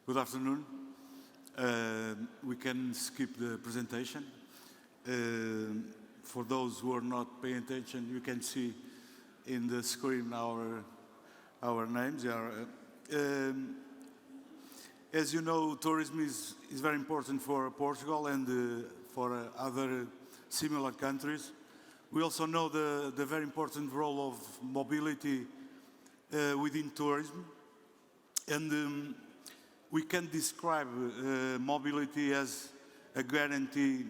Good afternoon. We can skip the presentation. For those who are not paying attention, you can see in the screen our names. As you know, tourism is very important for Portugal and for other similar countries. We also know the very important role of mobility within tourism. And we can describe mobility as a guarantee,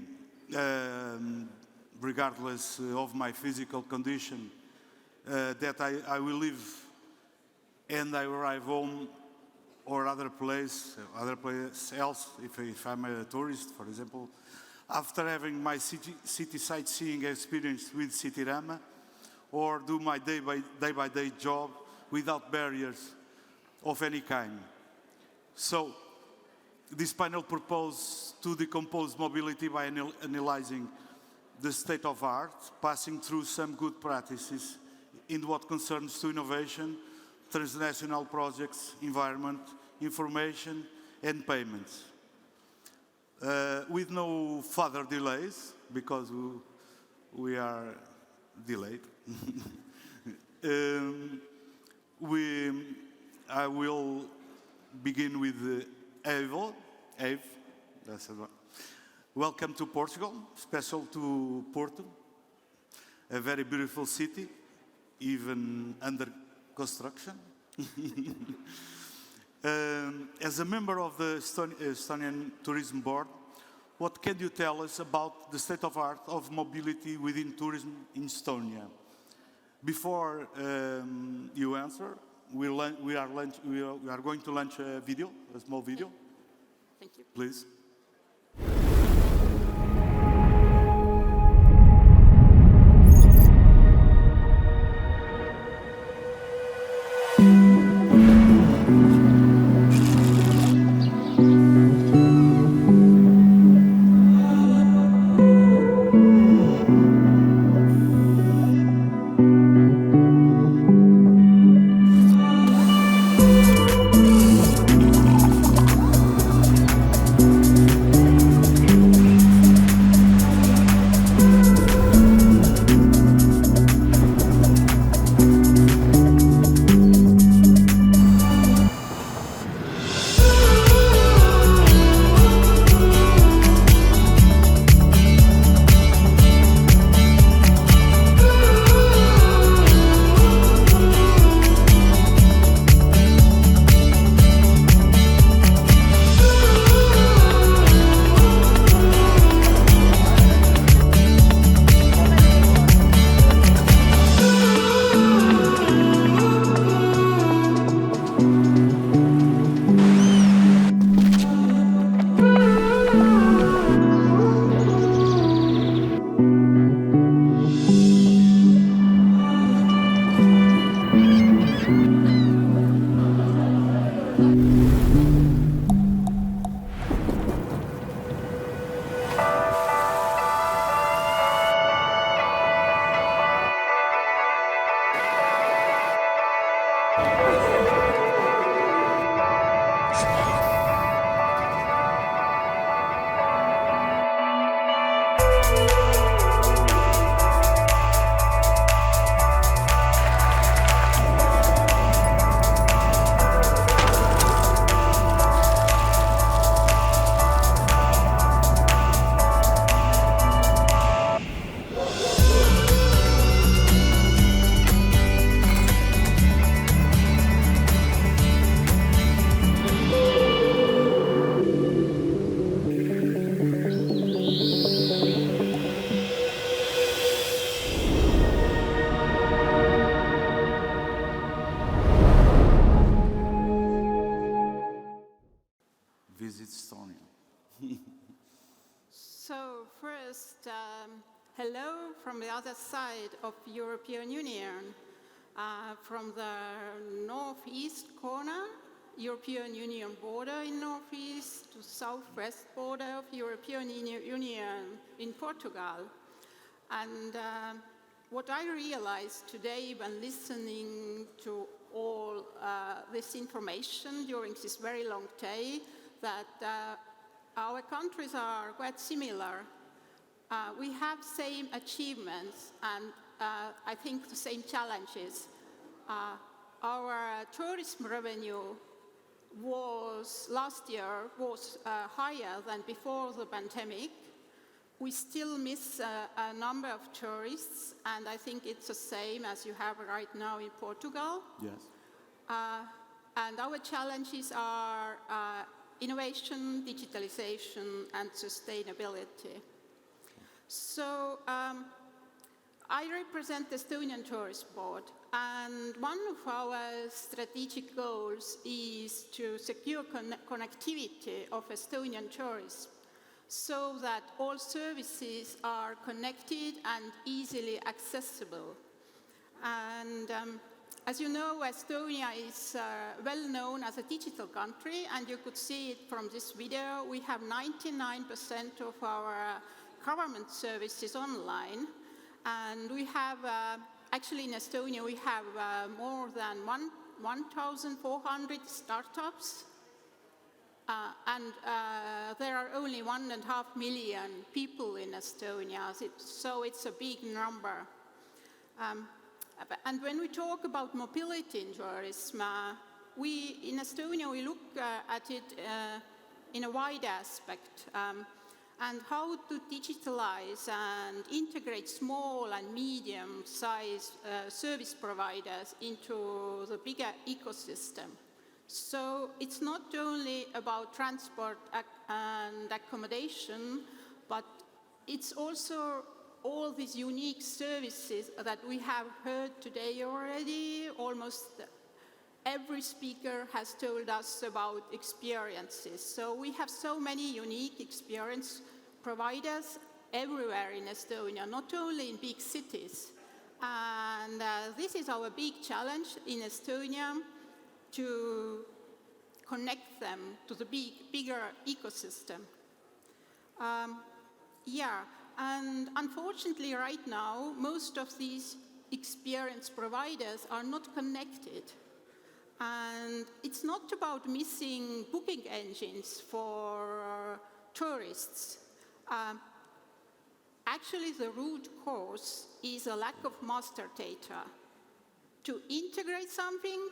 regardless of my physical condition, that I will live and I arrive home or other place else, if I'm a tourist, for example, after having my city sightseeing experience with Citirama, or do my day-by-day job without barriers of any kind. So, this panel proposes to decompose mobility by analyzing the state of art, passing through some good practices in what concerns to innovation, transnational projects, environment, information, and payments. With no further delays, because we are delayed, I will begin with Eve, that's the one. Welcome to Portugal, special to Porto, a very beautiful city, even under construction. As a member of the Estonian Tourism Board, what can you tell us about the state of art of mobility within tourism in Estonia? Before you answer, we are going to launch a video, a small video. Thank you. Please. Visit Estonia. So first, hello from the other side of European Union, from the northeast corner, European Union border in northeast to southwest border of European Union in Portugal. And what I realized today when listening to all this information during this very long day, that our countries are quite similar. We have same achievements and I think the same challenges. Our tourism revenue was last year was higher than before the pandemic. We still miss a number of tourists, and I think it's the same as you have right now in Portugal. Yes. And our challenges are innovation, digitalization, and sustainability. So I represent the Estonian Tourist Board, and one of our strategic goals is to secure connectivity of Estonian tourism so that all services are connected and easily accessible. And as you know, Estonia is well known as a digital country, and you could see it from this video. We have 99% of our government services online, and we have, actually in Estonia, we have more than 1,400 startups, and there are only 1.5 million people in Estonia, so it's a big number. And when we talk about mobility in tourism, in Estonia, we look at it in a wide aspect, and how to digitalize and integrate small and medium-sized service providers into the bigger ecosystem. So it's not only about transport and accommodation, but it's also all these unique services that we have heard today already. Almost every speaker has told us about experiences. So we have so many unique experience providers everywhere in Estonia, not only in big cities. And this is our big challenge in Estonia, to connect them to the bigger ecosystem. And unfortunately right now, most of these experience providers are not connected. And it's not about missing booking engines for tourists. Actually, the root cause is a lack of master data. To integrate something,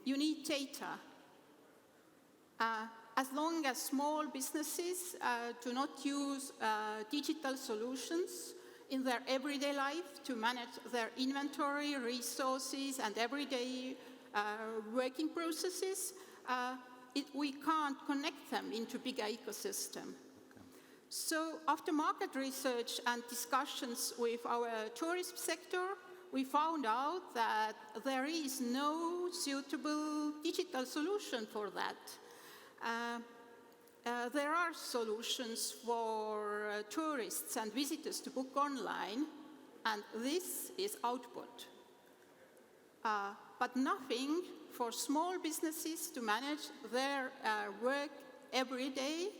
you need data. As long as small businesses do not use digital solutions in their everyday life to manage their inventory, resources, and everyday working processes, we can't connect them into bigger ecosystem. Okay. So after market research and discussions with our tourism sector, we found out that there is no suitable digital solution for that. There are solutions for tourists and visitors to book online, and this is output. But nothing for small businesses to manage their work every day,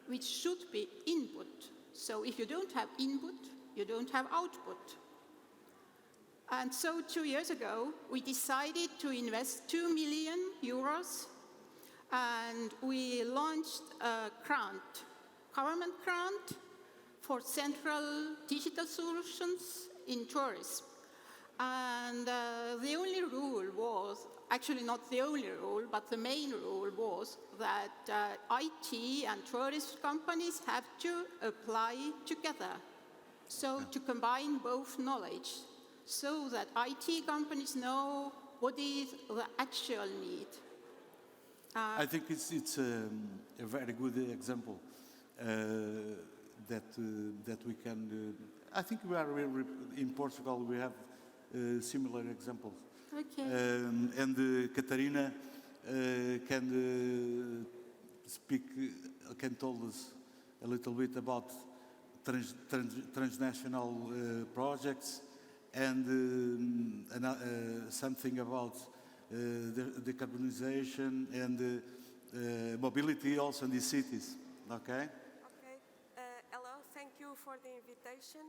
which should be input. So if you don't have input, you don't have output. And so 2 years ago, we decided to invest 2 million euros, and we launched a grant, government grant for central digital solutions in tourism. And the only rule was, actually not the only rule, but the main rule was that IT and tourist companies have to apply together. So to combine both knowledge, so that IT companies know what is the actual need. I think it's a very good example that we can. I think we are in Portugal. We have similar examples. Okay. And Catarina can tell us a little bit about transnational projects and something about decarbonization and mobility also in the cities. Okay? Okay. Hello, thank you for the invitation.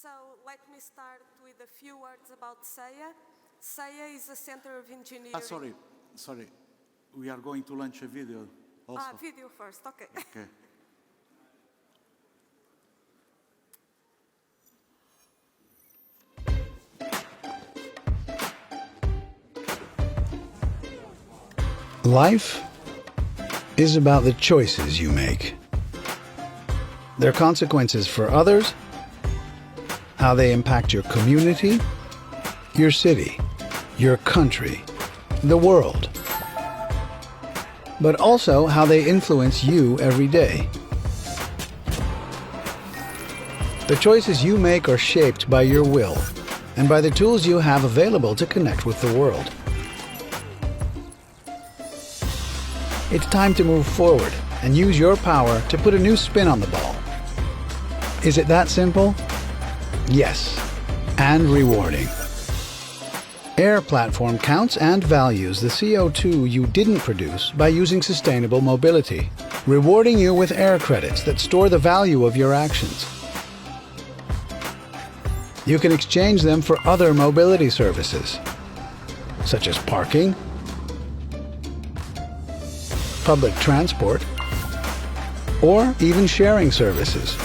So let me start with a few words about SEIA. SEIA is a center of engineering. Sorry. We are going to launch a video also. Video first, okay. Okay. Life is about the choices you make. Their consequences for others, how they impact your community, your city, your country, the world, but also how they influence you every day. The choices you make are shaped by your will and by the tools you have available to connect with the world. It's time to move forward and use your power to put a new spin on the ball. Is it that simple? Yes, and rewarding. Air Platform counts and values the CO2 you didn't produce by using sustainable mobility, rewarding you with air credits that store the value of your actions. You can exchange them for other mobility services, such as parking, public transport, or even sharing services.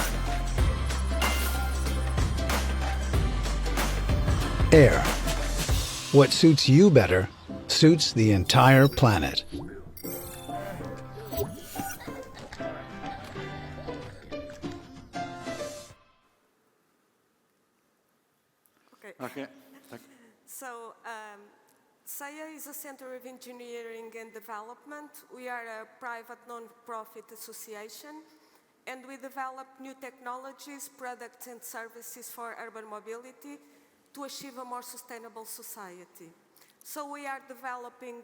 Air. What suits you better suits the entire planet. Okay. So, SEIA is a center of engineering and development. We are a private non-profit association, and we develop new technologies, products and services for urban mobility to achieve a more sustainable society. So we are developing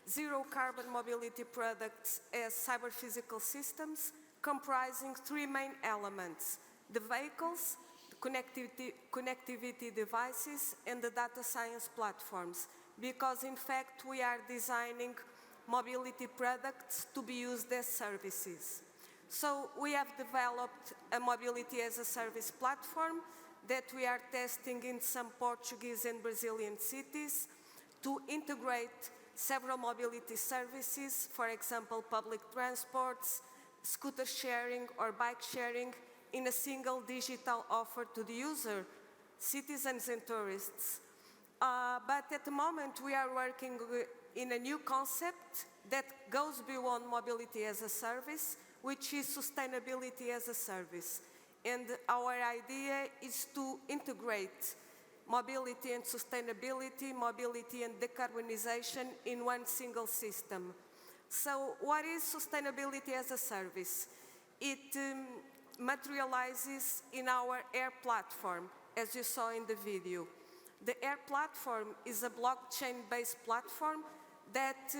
zero-carbon mobility products as cyber-physical systems comprising three main elements: the vehicles, the connectivity devices, and the data science platforms, because in fact we are designing mobility products to be used as services. So we have developed a mobility as a service platform that we are testing in some Portuguese and Brazilian cities to integrate several mobility services, for example, public transports, scooter sharing or bike sharing, in a single digital offer to the user, citizens and tourists. But at the moment we are working in a new concept that goes beyond mobility as a service, which is sustainability as a service. And our idea is to integrate mobility and sustainability, mobility and decarbonization in one single system. So what is sustainability as a service? It materializes in our Air platform, as you saw in the video. The Air platform is a blockchain-based platform that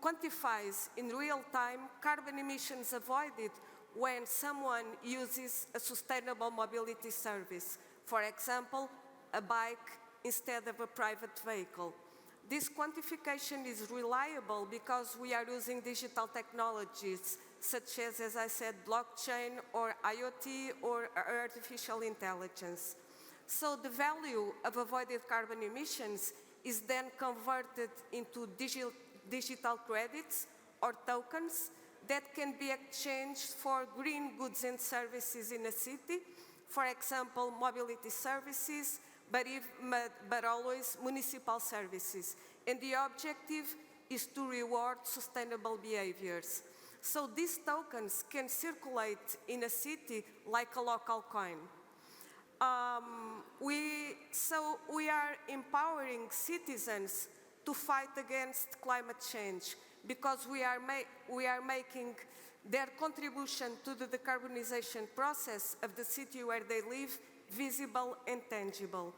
quantifies in real time carbon emissions avoided when someone uses a sustainable mobility service, for example, a bike instead of a private vehicle. This quantification is reliable because we are using digital technologies such as I said, blockchain or IoT or artificial intelligence. So the value of avoided carbon emissions is then converted into digital credits or tokens that can be exchanged for green goods and services in a city, for example, mobility services, but always municipal services. And the objective is to reward sustainable behaviors. So these tokens can circulate in a city like a local coin. We are empowering citizens to fight against climate change because we are making their contribution to the decarbonization process of the city where they live visible and tangible.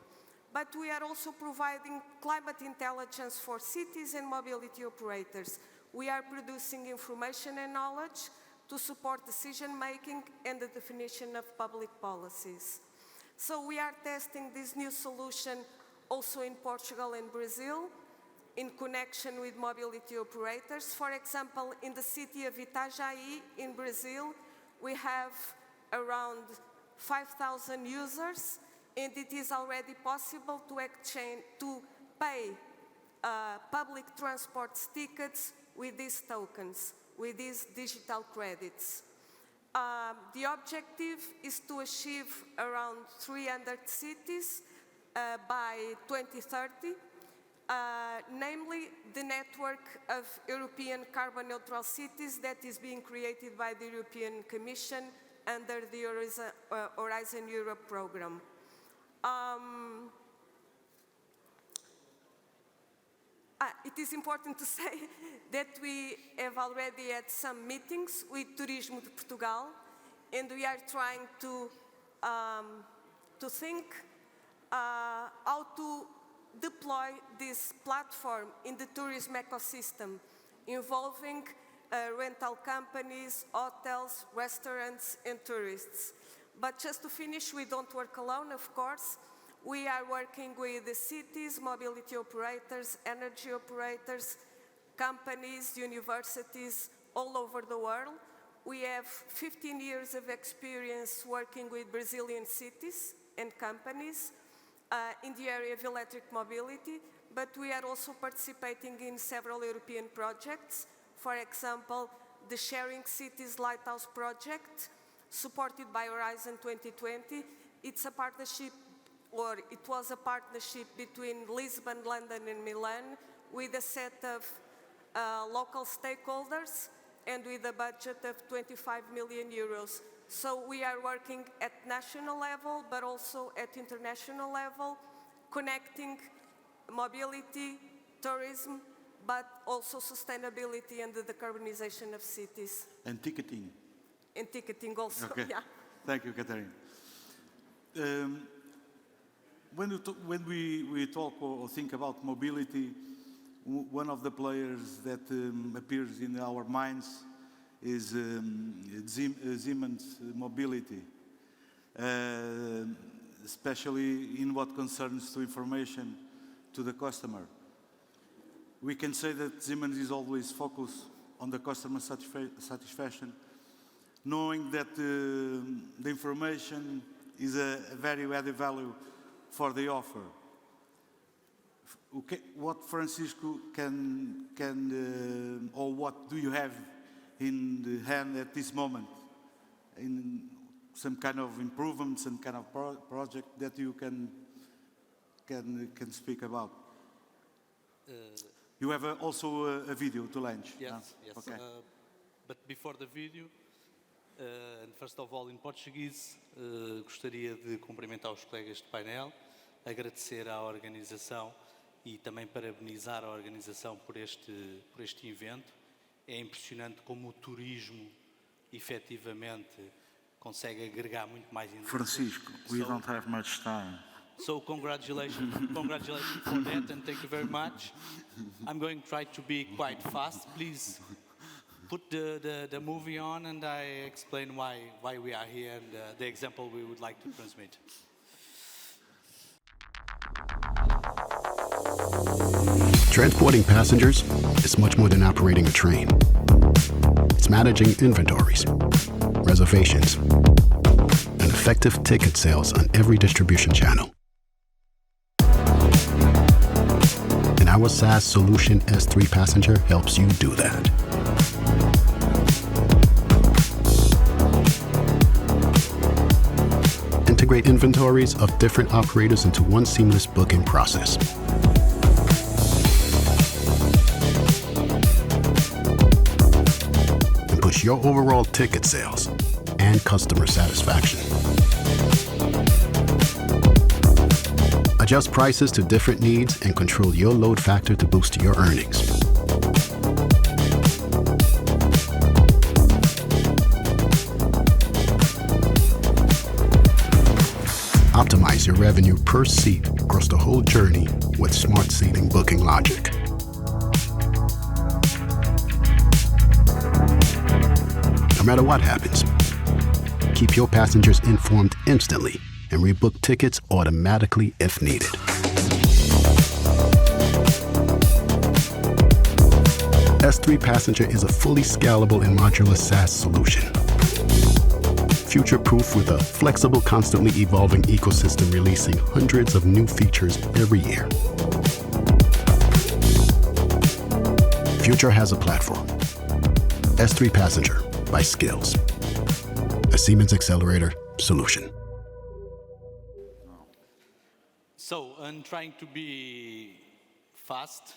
But we are also providing climate intelligence for cities and mobility operators. We are producing information and knowledge to support decision-making and the definition of public policies. So we are testing this new solution also in Portugal and Brazil in connection with mobility operators. For example, in the city of Itajaí in Brazil, we have around 5,000 users and it is already possible to pay public transport tickets with these tokens, with these digital credits. The objective is to achieve around 300 cities by 2030, namely the network of European carbon neutral cities that is being created by the European Commission under the Horizon Europe program. It is important to say that we have already had some meetings with Turismo de Portugal, and we are trying to think how to deploy this platform in the tourism ecosystem, involving rental companies, hotels, restaurants, and tourists. But just to finish, we don't work alone, of course. We are working with the cities, mobility operators, energy operators, companies, universities all over the world. We have 15 years of experience working with Brazilian cities and companies in the area of electric mobility, but we are also participating in several European projects. For example, the Sharing Cities Lighthouse project, supported by Horizon 2020. It's a partnership, or it was a partnership between Lisbon, London, and Milan, with a set of local stakeholders and with a budget of 25 million euros. So we are working at national level, but also at international level, connecting mobility, tourism, but also sustainability and the decarbonization of cities. And ticketing. And ticketing also, Okay. yeah. Thank you, Catherine. When we talk or think about mobility, one of the players that appears in our minds is Siemens Mobility, especially in what concerns to information to the customer. We can say that Siemens is always focused on the customer satisfaction, knowing that the information is a very added value for the offer. Okay, what Francisco can or what do you have in the hand at this moment in some kind of improvements and kind of project that you can speak about? You have also a video to launch. Yes, yes. Okay. But before the video, and first of all in Portuguese, gostaria de cumprimentar os colegas de painel, agradecer à organização e também parabenizar a organização por este evento. É impressionante como o turismo efetivamente consegue agregar muito mais Francisco, we don't have much time. So congratulations for that, and thank you very much. I'm going to try to be quite fast. Please put the movie on, and I explain why we are here and the example we would like to transmit. Transporting passengers is much more than operating a train. It's managing inventories, reservations, and effective ticket sales on every distribution channel. And our SaaS solution, S3 Passenger, helps you do that. Integrate inventories of different operators into one seamless booking process. And push your overall ticket sales and customer satisfaction. Adjust prices to different needs and control your load factor to boost your earnings. Optimize your revenue per seat across the whole journey with smart seating booking logic. No matter what happens, keep your passengers informed instantly and rebook tickets automatically if needed. S3 Passenger is a fully scalable and modular SaaS solution. future-proof with a flexible, constantly evolving ecosystem releasing hundreds of new features every year. Future has a platform. S3 Passenger by Skills, a Siemens Accelerator solution. So, I'm trying to be fast.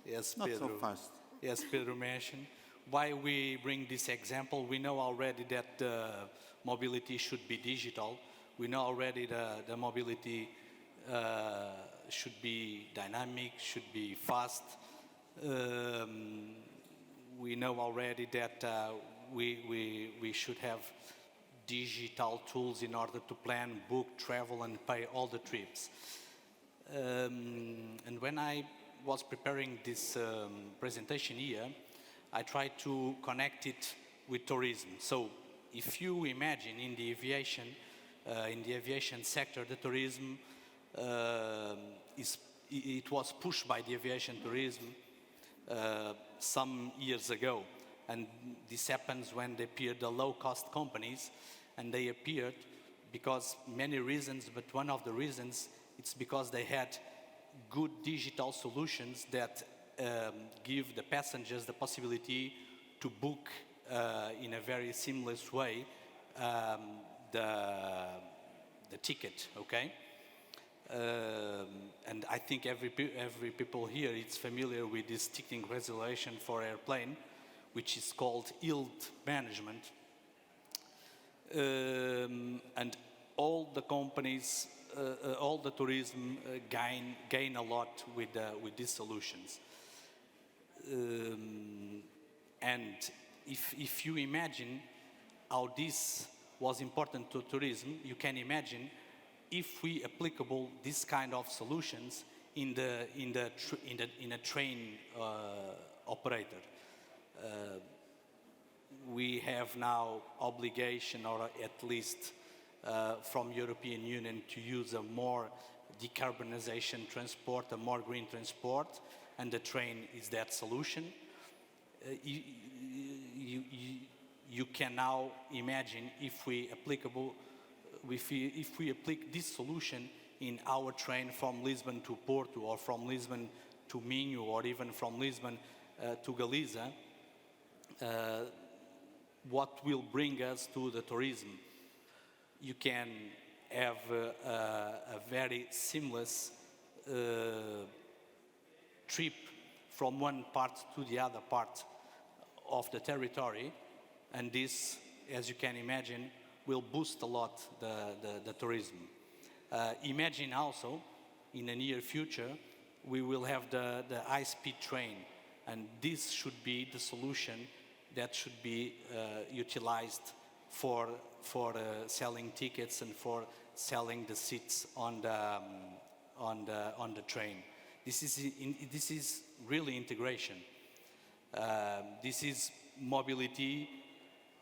Yes, Not Pedro. so fast. Yes, Pedro mentioned. Why we bring this example? We know already that mobility should be digital. We know already the mobility should be dynamic, should be fast. We know already that we should have digital tools in order to plan, book, travel, and pay all the trips. And when I was preparing this presentation here, I tried to connect it with tourism. So if you imagine in the aviation sector, the tourism it was pushed by the aviation tourism some years ago. And this happens when they appeared the low-cost companies, and they appeared because many reasons, but one of the reasons, it's because they had good digital solutions that give the passengers the possibility to book in a very seamless way the ticket, okay? And I think every people here is familiar with this ticketing resolution for airplane, which is called yield management. And all the companies, all the tourism gain a lot with these solutions. And if you imagine how this was important to tourism, you can imagine if we applicable this kind of solutions in a train operator. We have now obligation, or at least from European Union, to use a more decarbonization transport, a more green transport, and the train is that solution. You can now imagine if we applicable, if we apply this solution in our train from Lisbon to Porto, or from Lisbon to Minho, or even from Lisbon to Galiza, what will bring us to the tourism? You can have a very seamless trip from one part to the other part of the territory, and this, as you can imagine, will boost a lot the tourism. Imagine also, in the near future, we will have the high-speed train, and this should be the solution that should be utilized for selling tickets and for selling the seats on the train. This is really integration. This is mobility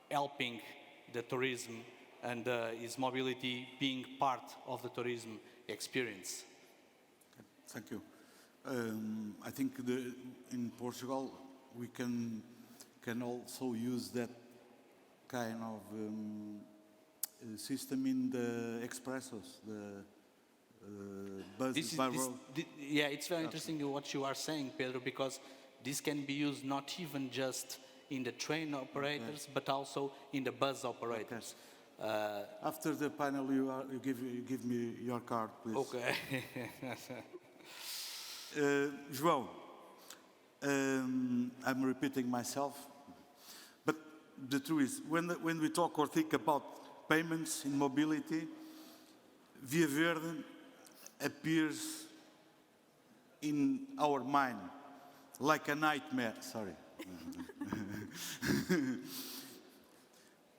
helping the tourism, and is mobility being part of the tourism experience. Thank you. I think in Portugal we can also use that kind of system in the expressos, the buses by road. Yeah, it's very interesting what you are saying, Pedro, because this can be used not even just in the train operators, but also in the bus operators. After the panel, you give me your card, please. Okay. João, I'm repeating myself, but the truth is, when we talk or think about payments in mobility, Via Verde appears in our mind like a nightmare. Sorry.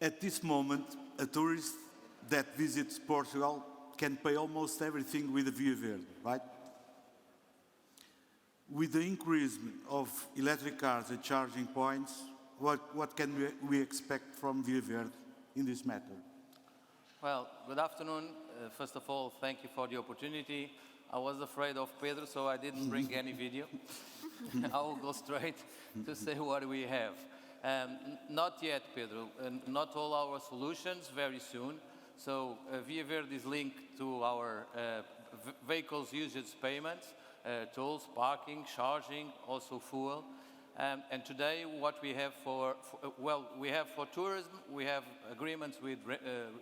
At this moment, a tourist that visits Portugal can pay almost everything with a Via Verde, right? With the increase of electric cars and charging points, what can we expect from Via Verde in this matter? Well, good afternoon. First of all, thank you for the opportunity. I was afraid of Pedro, so I didn't bring any video. I will go straight to say what we have. Not yet, Pedro. Not all our solutions, very soon. So Via Verde is linked to our vehicles usage payments, tolls, parking, charging, also fuel. And today what we have we have for tourism, we have agreements with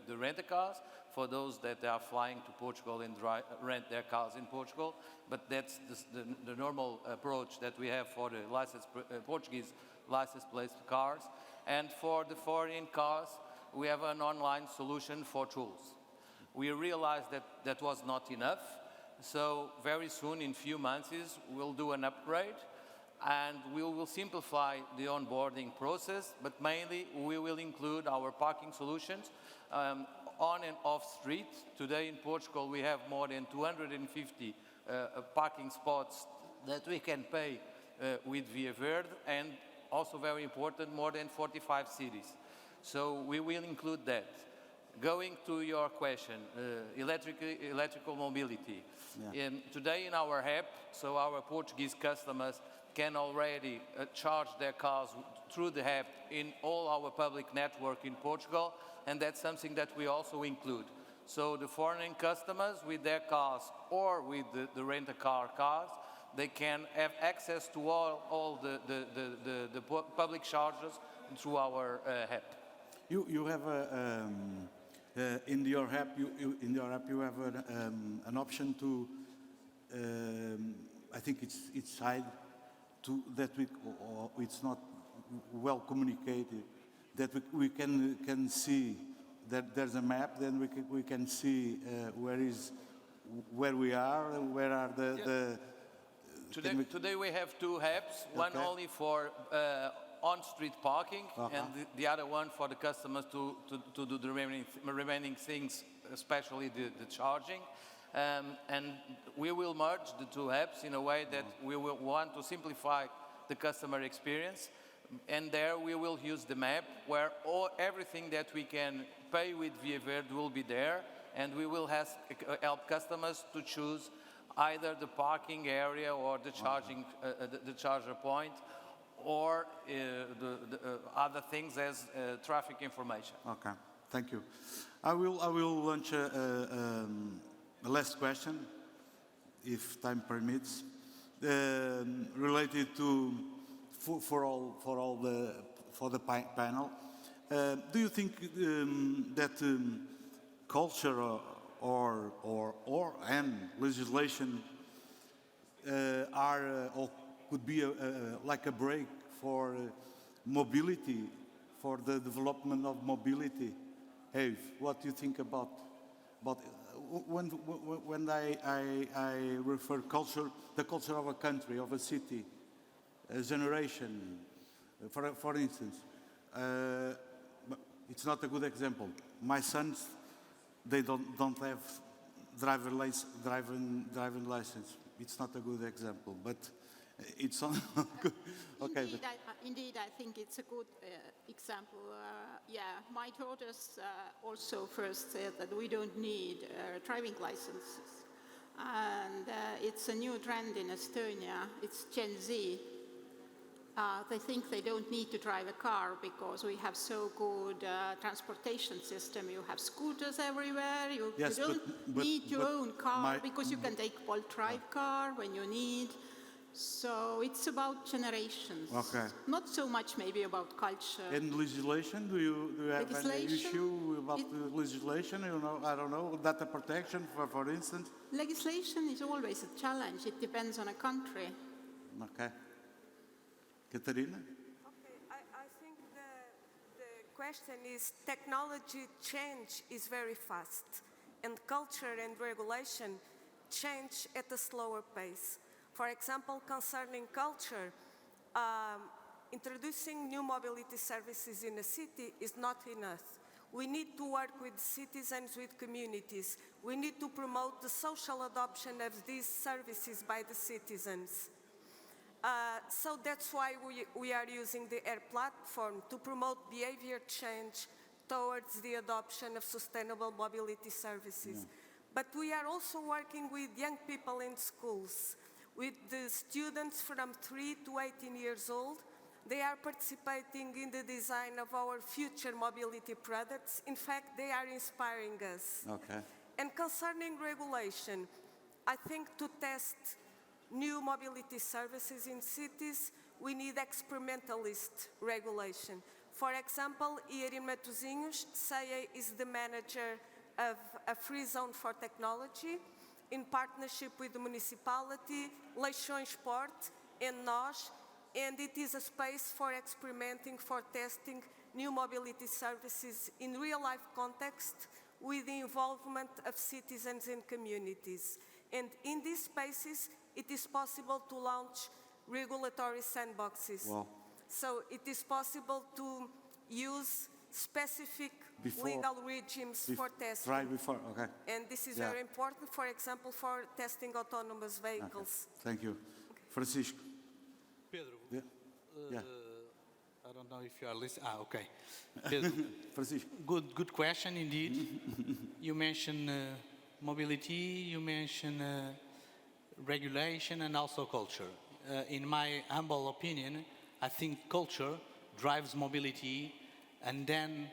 the rent-a-cars for those that are flying to Portugal and rent their cars in Portugal. But that's the normal approach that we have for the Portuguese license plate cars. And for the foreign cars, we have an online solution for tools. We realized that that was not enough. So very soon, in few months, we'll do an upgrade and we will simplify the onboarding process, but mainly we will include our parking solutions on and off street. Today in Portugal we have more than 250 parking spots that we can pay with Via Verde, and also very important, more than 45 cities. So we will include that. Going to your question, electrical mobility. Yeah. Today in our app, so our Portuguese customers can already charge their cars through the app in all our public network in Portugal, and that's something that we also include. So the foreign customers with their cars or with the rent-a-car cars, they can have access to all the public chargers through our app. You have in your app. You have an option to. I think it's hide to that it's not well communicated. That we can see that there's a map. Then we can see where we are and where are the. Today we have two apps. One only for on-street parking, and the other one for the customers to do the remaining things, especially the charging. And we will merge the two apps in a way that we will want to simplify the customer experience. And there we will use the map where everything that we can pay with Via Verde will be there, and we will help customers to choose either the parking area or the charging, the charger point, or the other things as traffic information. Okay, thank you. I will launch a last question, if time permits, related to for the panel. Do you think that culture and legislation are or could be like a break for mobility, for the development of mobility? Hey, what do you think about when I refer culture, the culture of a country, of a city, a generation, for instance, it's not a good example. My sons, they don't have driving license. It's not a good example, but it's on good. Okay. Indeed, I think it's a good example. My daughters also first said that we don't need driving licenses. And it's a new trend in Estonia. It's Gen Z. They think they don't need to drive a car because we have so good transportation system. You have scooters everywhere. You don't need your own car because you can take Bolt drive car when you need. So it's about generations. Okay. Not so much maybe about culture. And legislation? Do you have any issue about the legislation? I don't know, data protection, for instance? Legislation is always a challenge. It depends on a country. Okay. Katarina? Okay, I think the question is technology change is very fast, and culture and regulation change at a slower pace. For example, concerning culture, introducing new mobility services in a city is not enough. We need to work with citizens, with communities. We need to promote the social adoption of these services by the citizens. So that's why we are using the AIR platform to promote behavior change towards the adoption of sustainable mobility services. But we are also working with young people in schools, with the students from 3 to 18 years old, They are participating in the design of our future mobility products. In fact, they are inspiring us. Okay. And concerning regulation, I think to test new mobility services in cities, we need experimentalist regulation. For example, here in Matosinhos, SEIA is the manager of a free zone for technology in partnership with the municipality, Leixões Port, and NOS, and it is a space for experimenting, for testing new mobility services in real-life context with the involvement of citizens and communities. And in these spaces, it is possible to launch regulatory sandboxes. Wow. So it is possible to use specific Before- legal regimes for testing. Right before, okay. And this is Yeah. very important, for example, for testing autonomous Okay. vehicles. Thank you. Francisco. Pedro, Yeah. Yeah. I don't know if you are listening. Okay. Pedro, Francisco. good question indeed. You mentioned mobility, you mentioned regulation and also culture. In my humble opinion, I think culture drives mobility, and then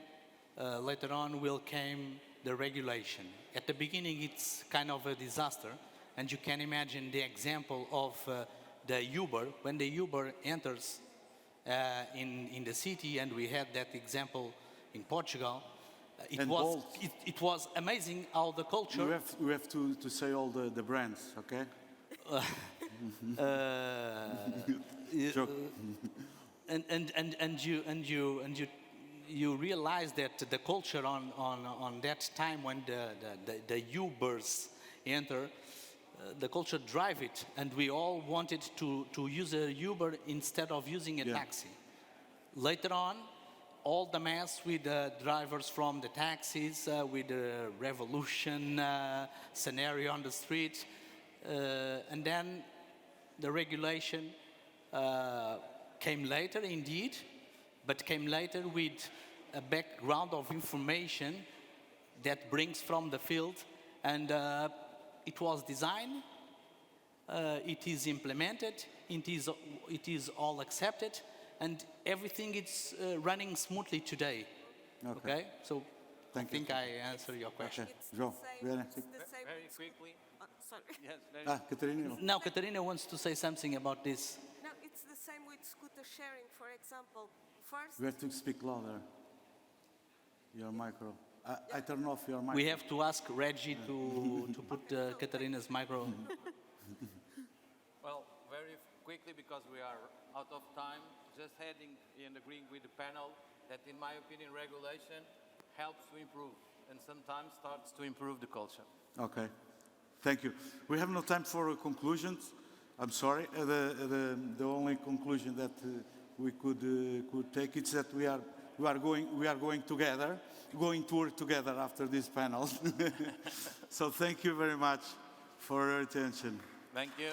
later on will come the regulation. At the beginning, it's kind of a disaster, and you can imagine the example of the Uber. When the Uber enters in the city, and we had that example in Portugal, And Bolt. it was amazing how the culture. We have to say all the brands, okay? Joke. And you realize that the culture on that time when the Ubers enter, the culture drive it, and we all wanted to use a Uber instead of using a Yeah. taxi. Later on, all the mess with the drivers from the taxis, with the revolution scenario on the street, and then the regulation came later indeed, but came later with a background of information that brings from the field, and it was designed, it is implemented, it is all accepted, and everything is running smoothly today. Okay? So Thank I think you. I answered your question. Okay. It's João, the Vera. same, it's the same Very with quickly. sorry. Yes, very Catarina. Now Katarina wants to say something about this. No, it's the same with scooter sharing, for example. First, You have to speak louder. Your micro. I turn off your micro. We have to ask Reggie to put Katarina's micro. Well, very quickly, because we are out of time, just heading and agreeing with the panel that, in my opinion, regulation helps to improve and sometimes starts to improve the culture. Okay. Thank you. We have no time for conclusions. I'm sorry. The only conclusion that we could take is that we are going together, going tour together after this panel. So thank you very much for your attention. Thank you.